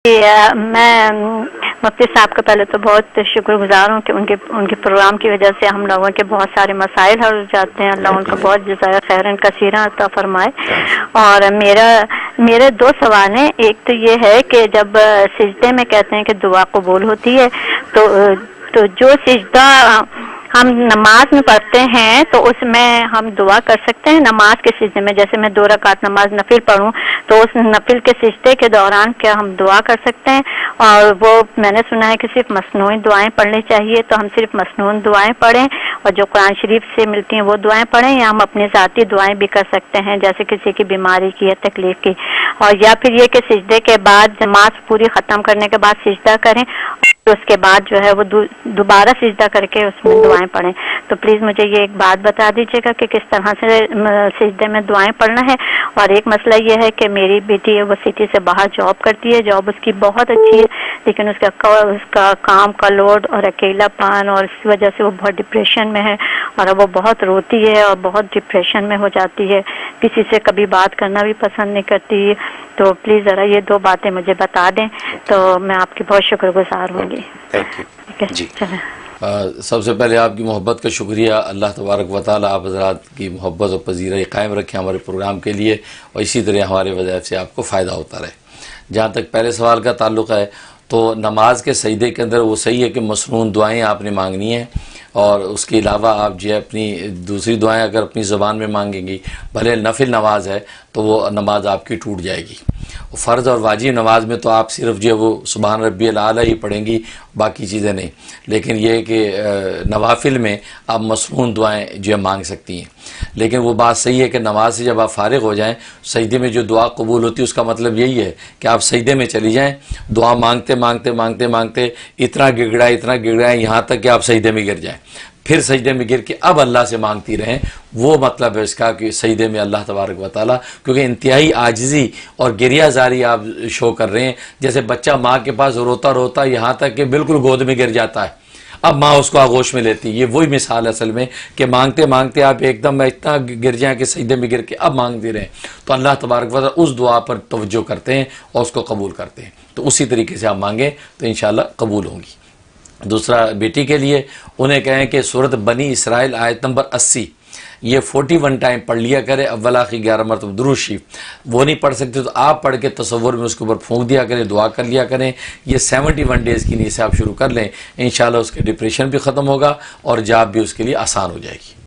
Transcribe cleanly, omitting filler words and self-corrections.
میں مفتی صاحب کا پہلے تو بہت شکر گزار ہوں کہ ان کے پروگرام کی وجہ سے ہم لوگوں کے بہت سارے مسائل حل ہو جاتے ہیں. اللہ ان کا بہت جزائے خیرن کثیرہ عطا فرمائے. اور میرے دو سوال ہیں. ایک تو یہ ہے کہ جب سجدے میں کہتے ہیں کہ دعا قبول ہوتی ہے تو جو سجدہ ہم نماز میں پڑھتے ہیں تو اس میں ہم دعا کر سکتے ہیں نماز کے سجدے میں. جیسے میں 2 رکعت نماز نفل پڑھوں تو اس نفل کے سجدے کے دوران کیا ہم دعا کر سکتے ہیں؟ اور وہ میں نے سنا ہے کہ صرف مصنوعی دعائیں پڑھنی چاہیے, تو ہم صرف مصنوعی دعائیں پڑھیں اور جو قرآن شریف سے ملتی ہیں وہ دعائیں پڑھیں, یا ہم اپنی ذاتی دعائیں بھی کر سکتے ہیں جیسے کسی کی بیماری کی یا تکلیف کی؟ اور یا پھر یہ کہ سجدے کے بعد نماز پوری ختم کرنے کے بعد سجدہ کریں تو اس کے بعد جو ہے وہ دوبارہ سجدہ کر کے اس میں دعائیں پڑھیں. تو پلیز مجھے یہ ایک بات بتا دیجیے گا کہ کس طرح سے سجدے میں دعائیں پڑھنا ہے. اور ایک مسئلہ یہ ہے کہ میری بیٹی ہے وہ سٹی سے باہر جاب کرتی ہے, جاب اس کی بہت اچھی ہے, لیکن اس کا کام کا لوڈ اور اکیلا پان اور اس وجہ سے وہ بہت ڈپریشن میں ہے اور وہ بہت روتی ہے اور بہت ڈپریشن میں ہو جاتی ہے, کسی سے کبھی بات کرنا بھی پسند نہیں کرتی. تو پلیز ذرا یہ 2 باتیں مجھے بتا دیں تو میں آپ کی بہت شکر گزار ہوں گی. جی سب سے پہلے آپ کی محبت کا شکریہ. اللہ تبارک و تعالیٰ آپ حضرات کی محبت اور پذیرائی قائم رکھیں ہمارے پروگرام کے لیے, اور اسی طرح ہمارے وظائف سے آپ کو فائدہ ہوتا رہے. جہاں تک پہلے سوال کا تعلق ہے تو نماز کے سجدے کے اندر وہ صحیح ہے کہ مصنون دعائیں آپ نے مانگنی ہیں, اور اس کے علاوہ آپ جو ہے اپنی دوسری دعائیں اگر اپنی زبان میں مانگیں گی, بھلے نفل نماز ہے تو وہ نماز آپ کی ٹوٹ جائے گی. فرض اور واجب نماز میں تو آپ صرف جو ہے وہ سبحان ربی الاعلیٰ ہی پڑھیں گی, باقی چیزیں نہیں. لیکن یہ ہے کہ نوافل میں آپ مصنون دعائیں جو ہے مانگ سکتی ہیں. لیکن وہ بات صحیح ہے کہ نماز سے جب آپ فارغ ہو جائیں, سجدے میں جو دعا قبول ہوتی ہے اس کا مطلب یہی ہے کہ آپ سجدے میں چلی جائیں, دعا مانگتے مانگتے مانگتے مانگتے اتنا گڑگڑائیں یہاں تک کہ آپ سجدے میں گر جائیں. پھر سجدے میں گر کے اب اللہ سے مانگتی رہیں. وہ مطلب ہے اس کا کہ سجدے میں اللہ تبارک و تعالیٰ, کیونکہ انتہائی عاجزی اور گریہ زاری آپ شو کر رہے ہیں, جیسے بچہ ماں کے پاس روتا روتا یہاں تک کہ بالکل گود میں گر جاتا ہے, اب ماں اس کو آغوش میں لیتی. یہ وہی مثال ہے اصل میں کہ مانگتے مانگتے آپ ایک دم اتنا گر جائیں کہ سجدے میں گر کے اب مانگتے رہیں, تو اللہ تبارک و تعالیٰ اس دعا پر توجہ کرتے ہیں اور اس کو قبول کرتے ہیں. تو اسی طریقے سے آپ مانگیں تو انشاءاللہ قبول ہوں گی. دوسرا بیٹی کے لیے انہیں کہیں کہ سورۃ بنی اسرائیل آیت نمبر 80 یہ 41 ٹائم پڑھ لیا کرے, اول آخر 11 مرتبہ درود شریف. وہ نہیں پڑھ سکتے تو آپ پڑھ کے تصور میں اس کے اوپر پھونک دیا کریں, دعا کر لیا کریں. یہ 71 ڈیز کی نیت سے آپ شروع کر لیں, انشاءاللہ اس کے ڈپریشن بھی ختم ہوگا اور جاب بھی اس کے لیے آسان ہو جائے گی.